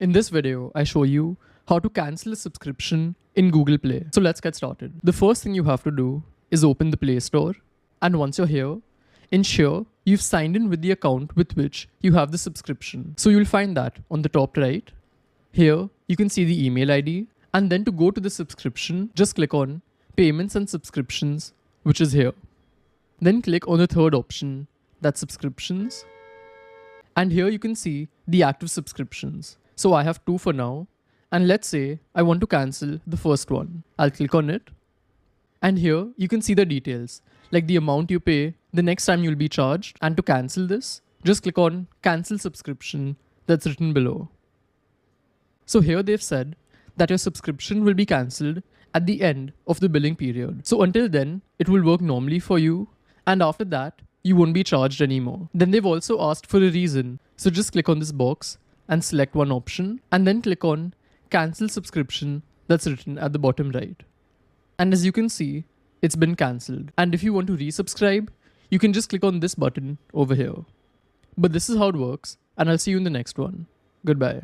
In this video, I show you how to cancel a subscription in Google Play. So let's get started. The first thing you have to do is open the Play Store. And once you're here, ensure you've signed in with the account with which you have the subscription. So you'll find that on the top right. Here, you can see the email ID. And then to go to the subscription, just click on Payments and Subscriptions, which is here. Then click on the third option, that's Subscriptions. And here you can see the active subscriptions. So I have 2 for now. And let's say I want to cancel the first one. I'll click on it. And here you can see the details, like the amount you pay the next time you'll be charged. And to cancel this, just click on Cancel Subscription that's written below. So here they've said that your subscription will be cancelled at the end of the billing period. So until then, it will work normally for you. And after that, you won't be charged anymore. Then they've also asked for a reason. So just click on this box and select one option and then click on Cancel Subscription that's written at the bottom right. And as you can see, it's been cancelled. And if you want to resubscribe, you can just click on this button over here. But this is how it works, and I'll see you in the next one. Goodbye.